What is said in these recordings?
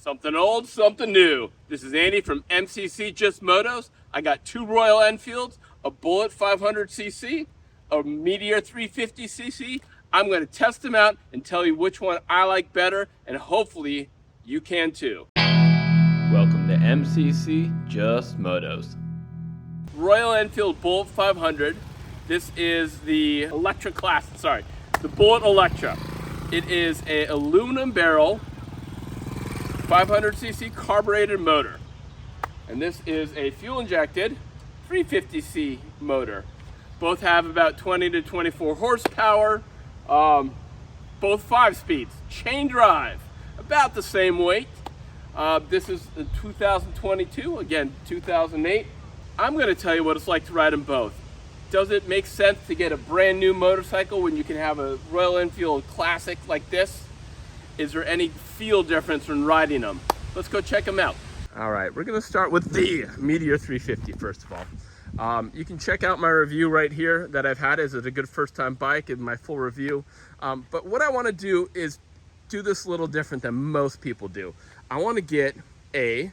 Something old, something new. This is Andy from MCC Just Motos. I got two Royal Enfields, a Bullet 500cc, a Meteor 350cc. I'm going to test them out and tell you which one I like better, and hopefully you can too. Welcome to MCC Just Motos. Royal Enfield Bullet 500. This is the Electra class, the Bullet Electra. It is an aluminum barrel, 500cc carbureted motor. And this is a fuel injected 350cc motor. Both have about 20 to 24 horsepower, both 5 speeds, chain drive, about the same weight. This is the 2022, again 2008. I'm going to tell you what it's like to ride them both. Does it make sense to get a brand new motorcycle when you can have a Royal Enfield Classic like this? Is there any feel difference when riding them? Let's go check them out. All right, we're gonna start with the Meteor 350 first of all. You can check out my review right here that I've had. Is it a good first time bike and my full review. But what I wanna do is do this a little different than most people do. I wanna get a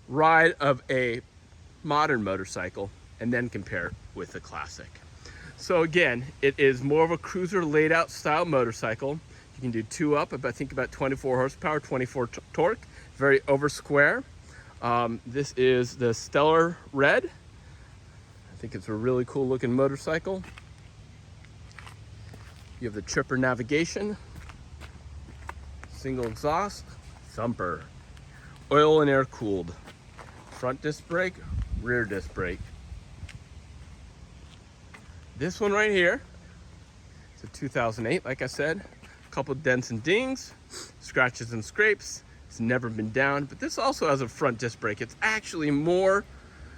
ride of a modern motorcycle and then compare it with the Classic. So again, it is more of a cruiser laid out style motorcycle. You can do 2 up, I think about 24 horsepower, 24 torque, very over square. This is the Stellar Red. I think it's a really cool looking motorcycle. You have the Tripper navigation, single exhaust, thumper, oil and air cooled, front disc brake, rear disc brake. This one right here, it's a 2008, like I said. Couple dents and dings, scratches and scrapes. It's never been down, but this also has a front disc brake. It's actually more,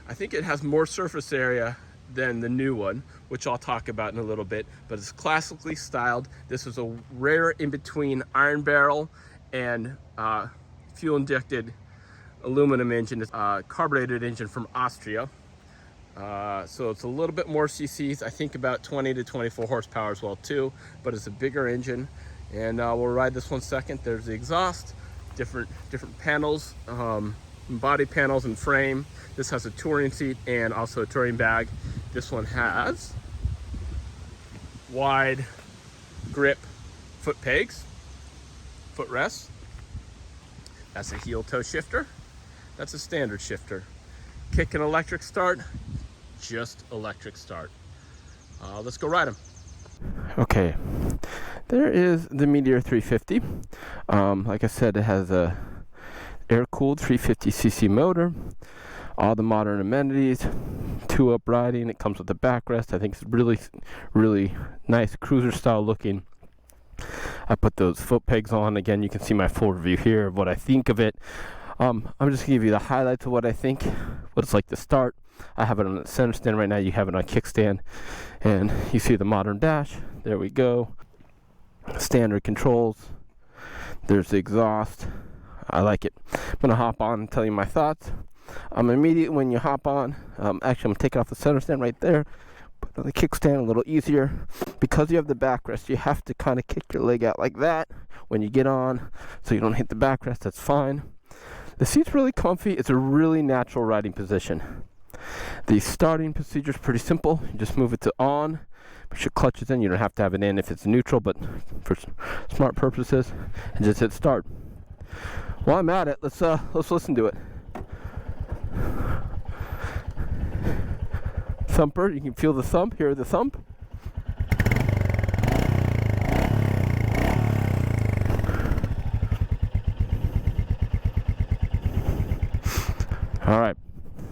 I think it has more surface area than the new one, which I'll talk about in a little bit, but it's classically styled. This is a rare in-between iron barrel and fuel injected aluminum engine, carbureted engine from Austria. So it's a little bit more cc's, I think about 20 to 24 horsepower as well too, but it's a bigger engine. And we'll ride this one second. There's the exhaust, different panels, body panels and frame. This has a touring seat and also a touring bag. This one has wide grip foot pegs, footrests. That's a heel toe shifter. That's a standard shifter. Kick and electric start, just electric start. Let's go ride them. Okay, there is the Meteor 350. Like I said, it has a air-cooled 350cc motor, all the modern amenities, 2-up riding. It comes with a backrest. I think it's really nice cruiser style looking. I put those foot pegs on. Again, you can see my full review here of what I think of it. I'm just gonna give you the highlights of what I think, what it's like to start. I have it on the center stand right now. You have it on kickstand, and you see the modern dash. There we go. Standard controls. There's the exhaust. I like it. I'm gonna hop on and tell you my thoughts. Immediately when you hop on, actually I'm gonna take it off the center stand right there. Put on the kickstand a little easier. Because you have the backrest, you have to kind of kick your leg out like that when you get on, so you don't hit the backrest. That's fine. The seat's really comfy. It's a really natural riding position. The starting procedure is pretty simple. You just move it to on, push your clutches in. You don't have to have it in if it's neutral, but for smart purposes, and just hit start. While I'm at it, let's listen to it. Thumper, you can feel the thump. Hear the thump. All right,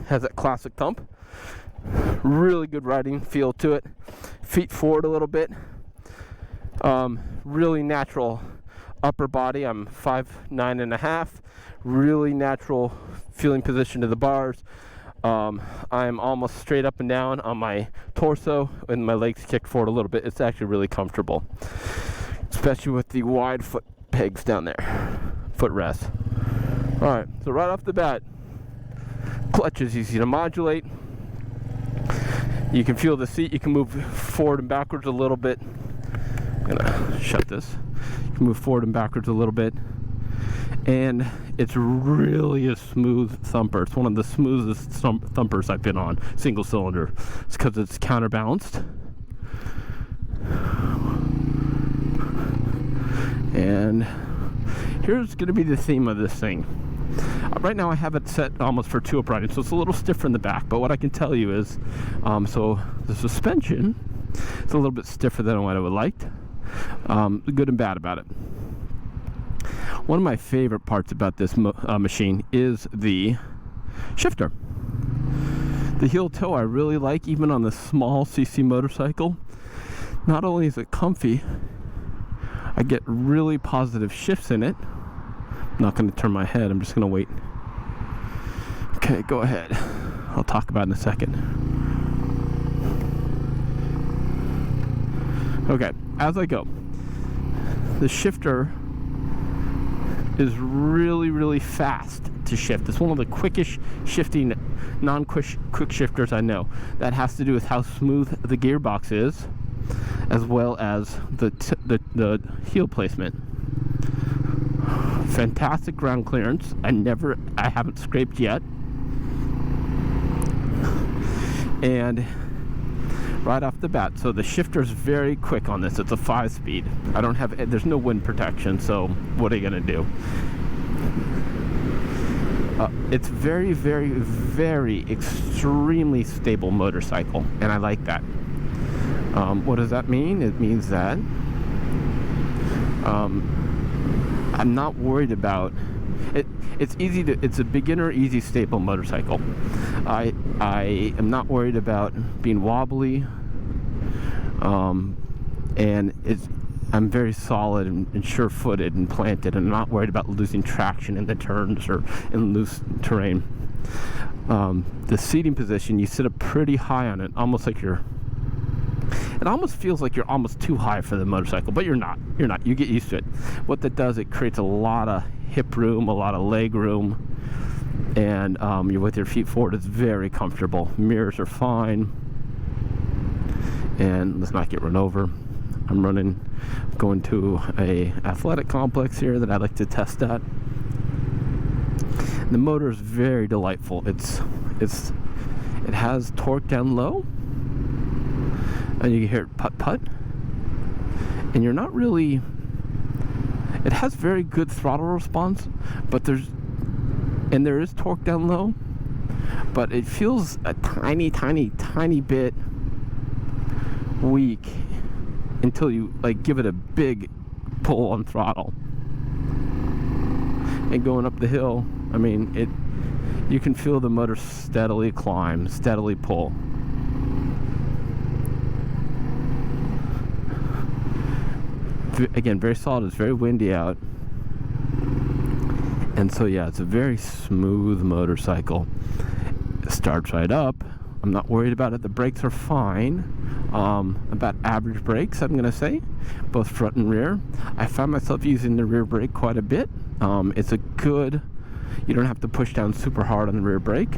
has that classic thump. Really good riding feel to it. Feet forward a little bit. Really natural upper body. I'm 5'9.5". Really natural feeling position to the bars. I'm almost straight up and down on my torso, and my legs kick forward a little bit. It's actually really comfortable, especially with the wide foot pegs down there, footrest. All right, so right off the bat, clutch is easy to modulate. You can feel the seat. You can move forward and backwards a little bit. I'm gonna shut this. You can move forward and backwards a little bit. and it's really a smooth thumper. It's one of the smoothest thumpers I've been on, single cylinder. It's because it's counterbalanced. And here's going to be the theme of this thing. Right now I have it set almost for 2 upright, so it's a little stiffer in the back, but what I can tell you is, so the suspension is a little bit stiffer than what I would like. Good and bad about it. One of my favorite parts about this machine is the shifter. The heel toe I really like, even on the small CC motorcycle. Not only is it comfy, I get really positive shifts in it. I'm not going to turn my head, I'm just going to wait. Okay, go ahead. I'll talk about it in a second. Okay, as I go, the shifter is really fast to shift. It's one of the quickest shifting quick shifters I know. That has to do with how smooth the gearbox is, as well as the heel placement. Fantastic ground clearance. I haven't scraped yet. And right off the bat, so the shifter's very quick on this. It's a 5-speed. There's no wind protection, so what are you gonna do? It's very extremely stable motorcycle, and I like that. What does that mean? It means that I'm not worried about it. It's a beginner easy stable motorcycle. I am not worried about being wobbly, and I'm very solid and sure-footed and planted, and I'm not worried about losing traction in the turns or in loose terrain. The seating position, you sit up pretty high on it, almost like it almost feels like you're almost too high for the motorcycle, but you're not. You get used to it. What that does, it creates a lot of hip room, a lot of leg room, and you're with your feet forward. It's very comfortable. Mirrors are fine, and let's not get run over. I'm going to a athletic complex here that I like to test at. The motor is very delightful. It has torque down low, and you can hear it putt, and you're not really. It has very good throttle response, but there is torque down low, but it feels a tiny bit weak until you give it a big pull on throttle. And going up the hill, I mean, you can feel the motor steadily climb, steadily pull. Again, very solid. It's very windy out, and so yeah, it's a very smooth motorcycle. It starts right up. I'm not worried about it. The brakes are fine, about average brakes, I'm gonna say, both front and rear. I find myself using the rear brake quite a bit. It's a good, you don't have to push down super hard on the rear brake.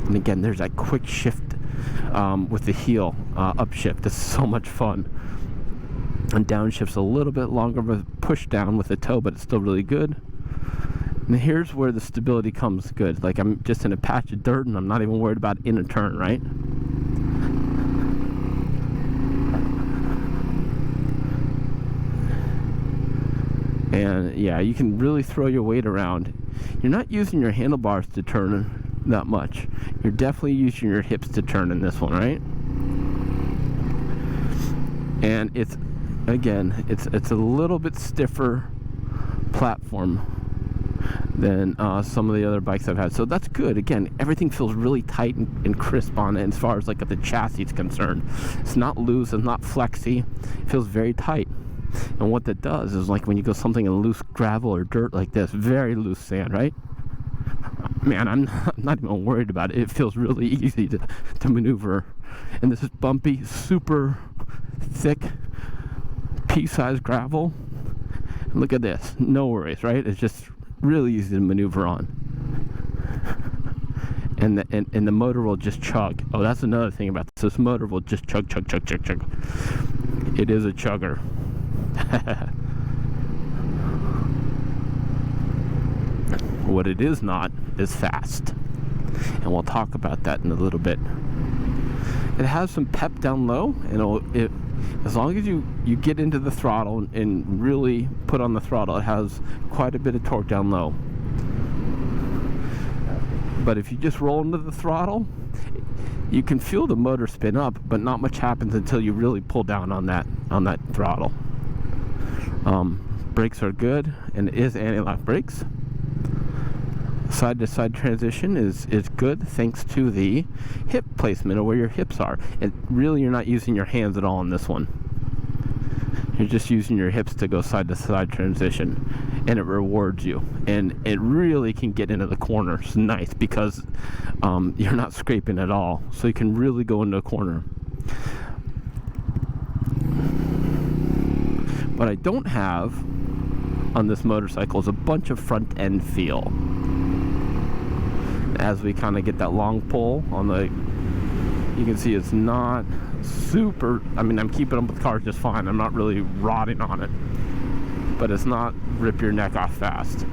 And again, there's that quick shift with the heel upshift. It's so much fun. And downshift's a little bit longer of a push down with the toe, but it's still really good. And here's where the stability comes good. Like, I'm just in a patch of dirt and I'm not even worried about in a turn, right? And yeah, you can really throw your weight around. You're not using your handlebars to turn that much. You're definitely using your hips to turn in this one, right? And it's a little bit stiffer platform than some of the other bikes I've had, so that's good. Again, everything feels really tight and crisp on it as far as the chassis is concerned. It's not loose, it's not flexy, it feels very tight. And what that does is, when you go something in loose gravel or dirt like this, very loose sand, right? Man, I'm not even worried about it. It feels really easy to maneuver. And this is bumpy, super thick, pea-sized gravel. And look at this, no worries, right? It's just really easy to maneuver on. And the motor will just chug. Oh, that's another thing about this. This motor will just chug. It is a chugger. What it is not is fast, and we'll talk about that in a little bit. It has some pep down low, and as long as you get into the throttle and really put on the throttle, it has quite a bit of torque down low. But if you just roll into the throttle, you can feel the motor spin up, but not much happens until you really pull down on that throttle. Brakes are good, and it is anti-lock brakes. Side-to-side transition is good thanks to the hip placement of where your hips are. And really, you're not using your hands at all on this one. You're just using your hips to go side-to-side transition, and it rewards you. And it really can get into the corners nice because you're not scraping at all, so you can really go into a corner. What I don't have on this motorcycle is a bunch of front end feel. As we kind of get that long pull on you can see it's not super, I mean, I'm keeping up with cars just fine. I'm not really rotting on it, but it's not rip your neck off fast.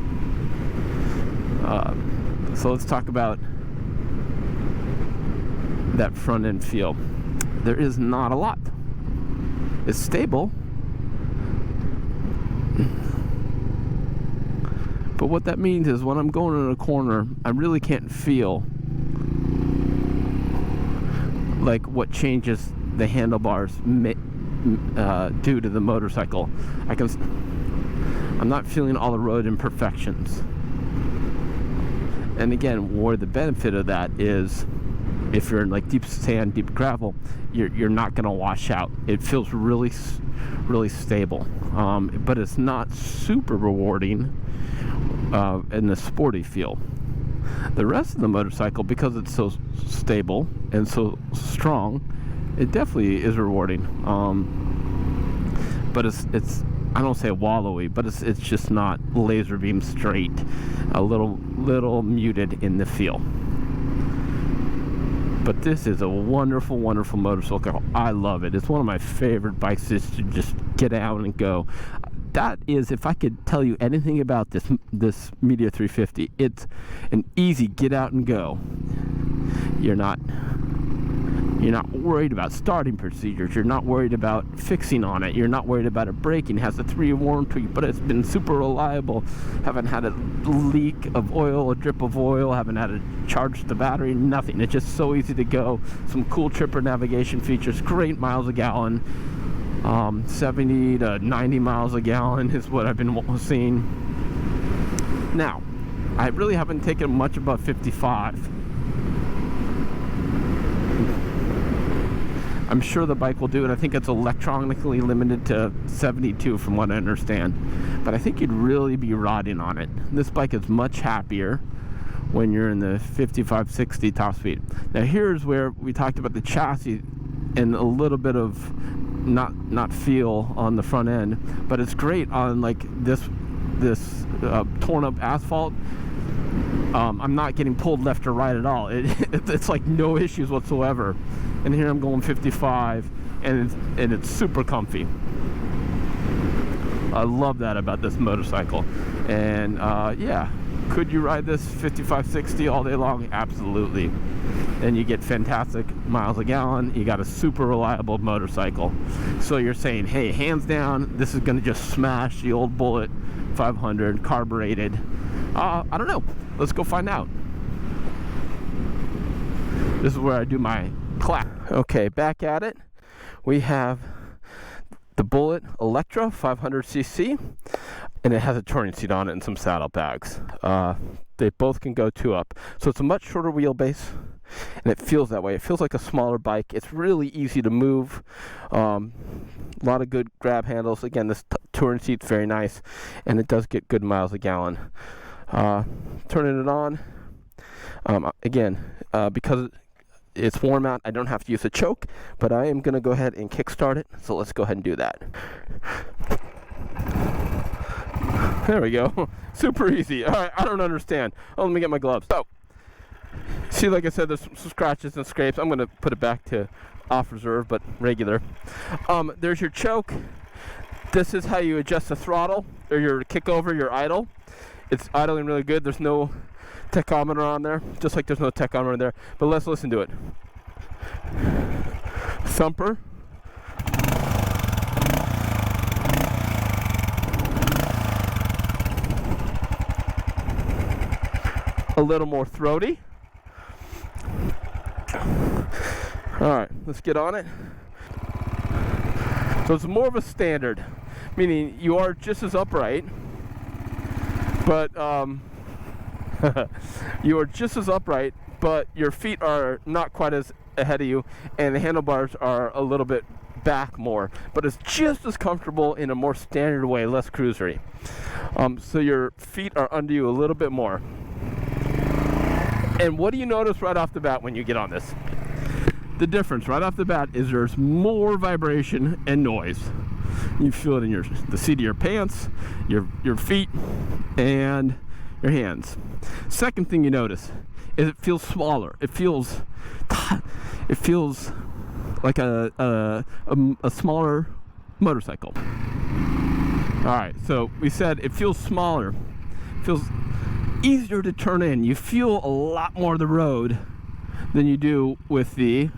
So let's talk about that front end feel. There is not a lot. It's stable, but what that means is when I'm going in a corner, I really can't feel like what changes the handlebars due to the motorcycle. I'm not feeling all the road imperfections. And again, where the benefit of that is, if you're in like deep sand, deep gravel, you're not going to wash out. It feels really, really stable, but it's not super rewarding in the sporty feel. The rest of the motorcycle, because it's so stable and so strong, it definitely is rewarding. But it's I don't say wallowy, but it's just not laser beam straight. A little muted in the feel. But this is a wonderful, wonderful motorcycle. I love it. It's one of my favorite bikes just to just get out and go. That is, if I could tell you anything about this Meteor 350, it's an easy get out and go. You're not worried about starting procedures. You're not worried about fixing on it. You're not worried about it breaking. It has a 3-year warranty, but it's been super reliable. Haven't had a leak of oil, a drip of oil. Haven't had to charge the battery. Nothing. It's just so easy to go. Some cool tripper navigation features. Great miles a gallon. 70 to 90 miles a gallon is what I've been seeing. Now, I really haven't taken much above 55. I'm sure the bike will do it. I think it's electronically limited to 72 from what I understand. But I think you'd really be riding on it. This bike is much happier when you're in the 55, 60 top speed. Now here's where we talked about the chassis and a little bit of not feel on the front end, but it's great on like this torn up asphalt. I'm not getting pulled left or right at all. It's like no issues whatsoever. And here I'm going 55, and it's super comfy. I love that about this motorcycle. And yeah, could you ride this 55, 60 all day long? Absolutely. And you get fantastic miles a gallon. You got a super reliable motorcycle. So you're saying, hey, hands down, this is gonna just smash the old Bullet 500 carbureted. I don't know. Let's go find out. This is where I do my clap. Okay, back at it. We have the Bullet Electra 500cc, and it has a touring seat on it and some saddlebags. They both can go 2 up. So it's a much shorter wheelbase, and it feels that way. It feels like a smaller bike. It's really easy to move. A lot of good grab handles. Again, this touring seat's very nice, and it does get good miles a gallon. Turning it on, again, because it's warm out, I don't have to use a choke, but I am going to go ahead and kickstart it. So let's go ahead and do that. There we go. Super easy. All right, I don't understand. Oh, let me get my gloves. So, see, like I said, there's some scratches and scrapes. I'm going to put it back to off reserve, but regular. There's your choke. This is how you adjust the throttle or your kick over your idle. It's idling really good. There's no tachometer on there, just like there's no tachometer there. But let's listen to it. Thumper. A little more throaty. All right, let's get on it. So it's more of a standard, meaning you are just as upright, but you are just as upright, but your feet are not quite as ahead of you, and the handlebars are a little bit back more, but it's just as comfortable in a more standard way, less cruisery. So your feet are under you a little bit more. And what do you notice right off the bat when you get on this? The difference right off the bat is there's more vibration and noise. You feel it in the seat of your pants, your feet, and your hands. Second thing you notice is it feels smaller. It feels like a smaller motorcycle. All right, so we said it feels smaller. It feels easier to turn in. You feel a lot more of the road than you do with the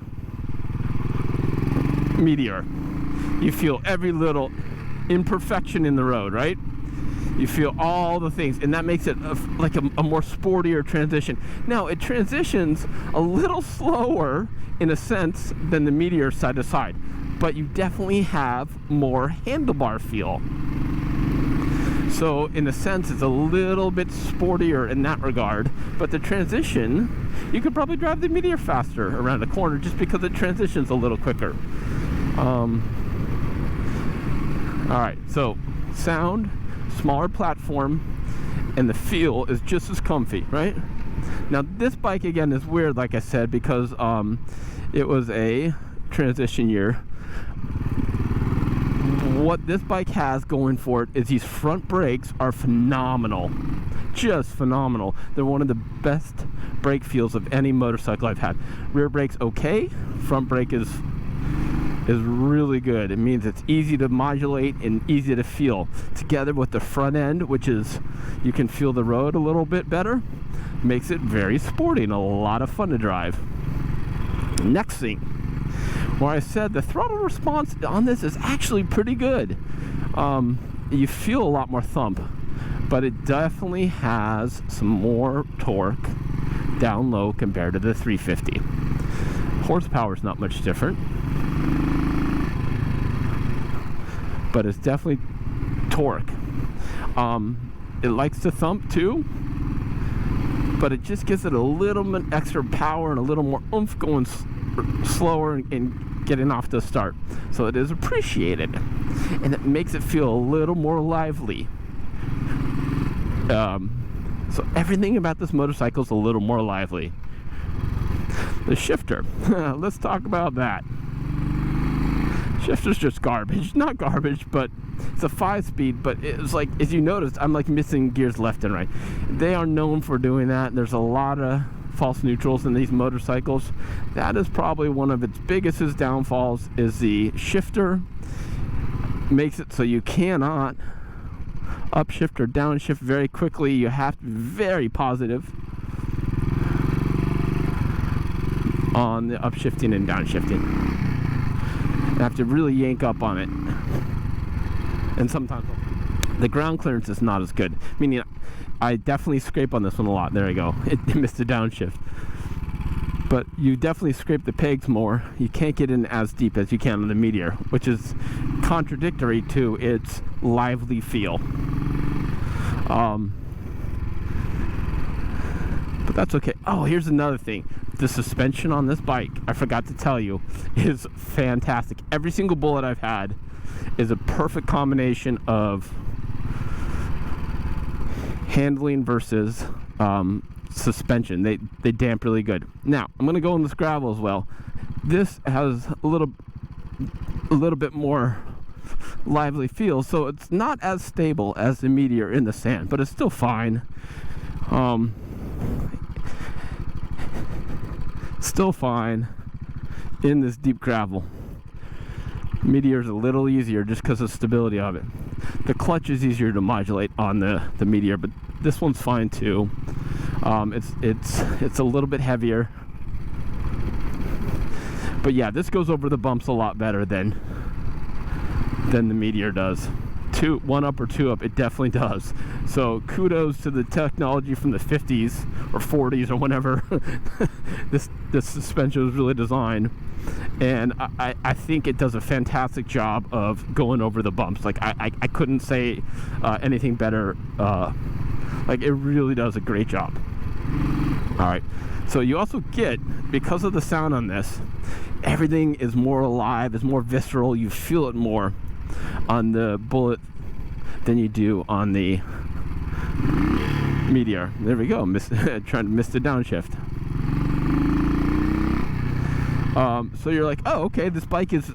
Meteor. You feel every little imperfection in the road, right? You feel all the things, and that makes it like a more sportier transition. Now, it transitions a little slower in a sense than the Meteor side to side, but you definitely have more handlebar feel. So in a sense, it's a little bit sportier in that regard, but the transition, you could probably drive the Meteor faster around the corner just because it transitions a little quicker. All right, so sound, smaller platform, and the feel is just as comfy, right? Now this bike again is weird, like I said, because it was a transition year. What this bike has going for it is these front brakes are phenomenal, just phenomenal. They're one of the best brake feels of any motorcycle I've had. Rear brake's okay, front brake is really good. It means it's easy to modulate and easy to feel. Together with the front end, which is, you can feel the road a little bit better, makes it very sporty and a lot of fun to drive. Next thing, where I said the throttle response on this is actually pretty good. You feel a lot more thump, but it definitely has some more torque down low compared to the 350. Horsepower is not much different, but it's definitely torque. It likes to thump too, but it just gives it a little bit extra power and a little more oomph going slower and getting off the start. So it is appreciated, and it makes it feel a little more lively. So everything about this motorcycle is a little more lively. The shifter, let's talk about that. Shifter's just garbage. Not garbage, but it's a 5-speed, but it's like, as you noticed, I'm like missing gears left and right. They are known for doing that. There's a lot of false neutrals in these motorcycles. That is probably one of its biggest downfalls, is the shifter makes it so you cannot upshift or downshift very quickly. You have to be very positive on the upshifting and downshifting. You have to really yank up on it, and sometimes the ground clearance is not as good, meaning I definitely scrape on this one a lot. There you go. It missed the downshift, but you definitely scrape the pegs more. You can't get in as deep as you can on the Meteor, which is contradictory to its lively feel. But that's okay. Oh, here's another thing. The suspension on this bike, I forgot to tell you, is fantastic. Every single bullet I've had is a perfect combination of handling versus suspension. They damp really good. Now, I'm gonna go in this gravel as well. This has a little bit more lively feel, so it's not as stable as the Meteor in the sand, but it's still fine. Still fine in this deep gravel. Meteor's a little easier just because of the stability of it. The clutch is easier to modulate on the Meteor, but this one's fine too. It's a little bit heavier, but yeah, this goes over the bumps a lot better than the Meteor does. 1 up or 2 up, it definitely does. So kudos to the technology from the 50s or 40s or whenever this suspension was really designed. And I think it does a fantastic job of going over the bumps. Like I couldn't say anything better. Like it really does a great job. All right, so you also get, because of the sound on this, everything is more alive, is more visceral. You feel it more on the Bullitt than you do on the Meteor. There we go, trying to miss the downshift. So you're like, oh, okay, this bike is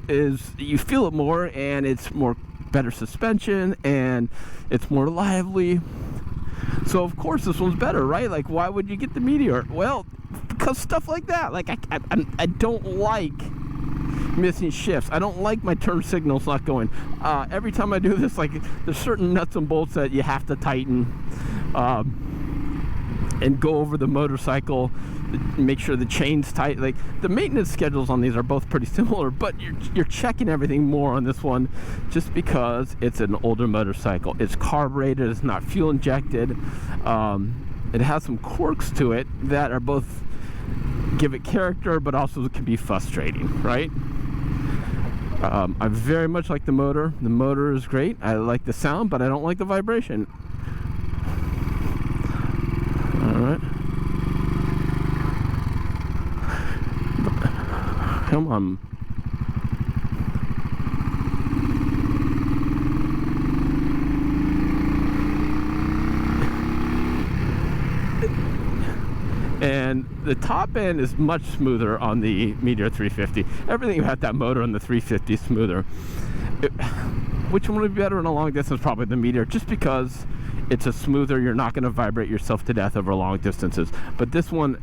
you feel it more, and it's more better suspension, and it's more lively. So of course this one's better, right? Like, why would you get the Meteor? Well, because stuff like that. Like I don't like missing shifts. I don't like my turn signals not going. Every time I do this, like, there's certain nuts and bolts that you have to tighten and go over the motorcycle, make sure the chain's tight. Like, the maintenance schedules on these are both pretty similar, but you're checking everything more on this one just because it's an older motorcycle. It's carbureted, it's not fuel injected. It has some quirks to it that are both give it character, but also can be frustrating, right? I very much like the motor. The motor is great. I like the sound, but I don't like the vibration. All right. Come on. And the top end is much smoother on the Meteor 350. Everything about that motor on the 350 is smoother. Which one would be better in a long distance? Probably the Meteor, just because it's a smoother. You're not going to vibrate yourself to death over long distances. But this one,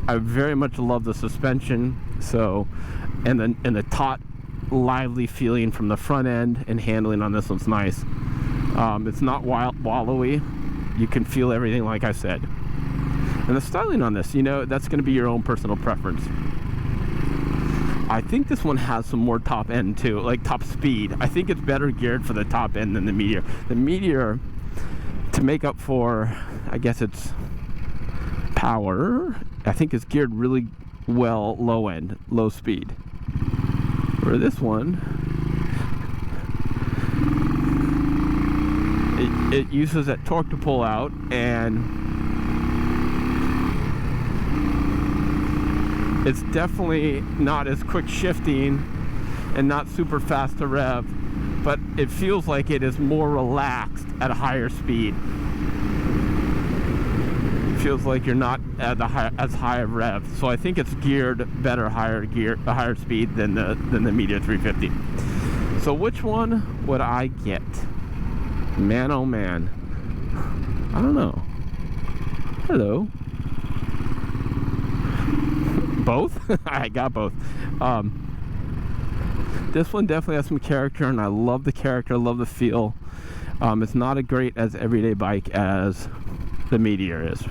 I very much love the suspension. So, and the taut, lively feeling from the front end and handling on this one's nice. It's not wallowy. You can feel everything, like I said. And the styling on this, you know, that's going to be your own personal preference. I think this one has some more top end too, like top speed. I think it's better geared for the top end than the Meteor. The Meteor, to make up for, I guess it's power, I think is geared really well low end, low speed. Where this one, it uses that torque to pull out, and it's definitely not as quick shifting and not super fast to rev, but it feels like it is more relaxed at a higher speed. It feels like you're not at as high of rev. So I think it's geared better, a higher speed than the Meteor 350. So which one would I get? Man, oh man. I don't know. Hello. Both? I got both. This one definitely has some character, and I love the character, I love the feel. It's not as great as everyday bike as the Meteor is.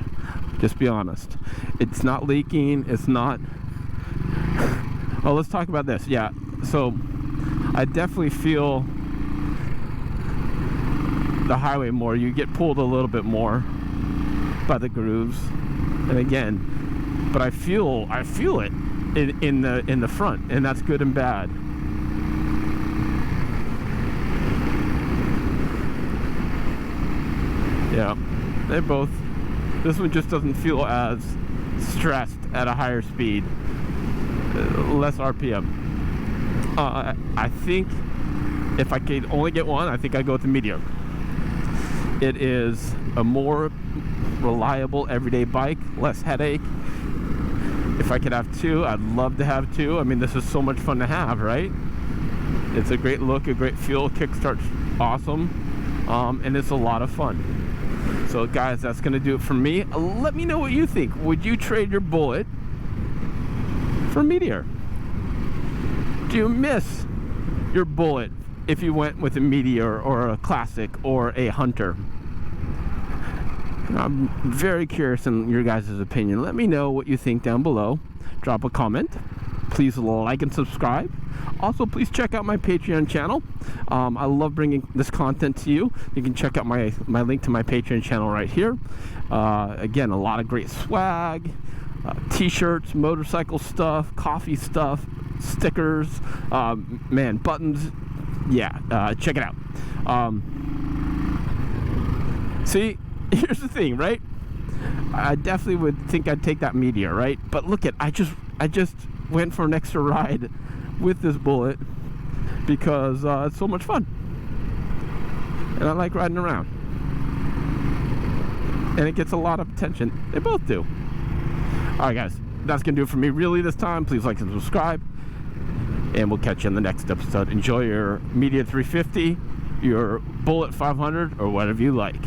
Just be honest. It's not leaking, it's not... Oh, let's talk about this. Yeah, so I definitely feel the highway more. You get pulled a little bit more by the grooves. And again, but I feel it in the front, and that's good and bad. Yeah, they both. This one just doesn't feel as stressed at a higher speed, less RPM. I think if I could only get one, I think I'd go with the Meteor. It is a more reliable everyday bike, less headache. If I could have two, I'd love to have two. I mean, this is so much fun to have, right? It's a great look, a great feel. Kickstart's awesome, and it's a lot of fun. So guys, that's gonna do it for me. Let me know what you think. Would you trade your Bullitt for Meteor? Do you miss your Bullet if you went with a Meteor or a Classic or a Hunter? I'm very curious in your guys' opinion. Let me know what you think down below. Drop a comment. Please like and subscribe. Also, please check out my Patreon channel. I love bringing this content to you. You can check out my link to my Patreon channel right here. Again, a lot of great swag, t-shirts, motorcycle stuff, coffee stuff, stickers, man, buttons. Yeah, check it out. See, here's the thing, right? I definitely would think I'd take that Meteor, right? But look at, I just went for an extra ride with this Bullet because it's so much fun, and I like riding around, and it gets a lot of attention. They both do. All right, guys, that's gonna do it for me really this time. Please like and subscribe, and we'll catch you in the next episode. Enjoy your Meteor 350, your Bullet 500, or whatever you like.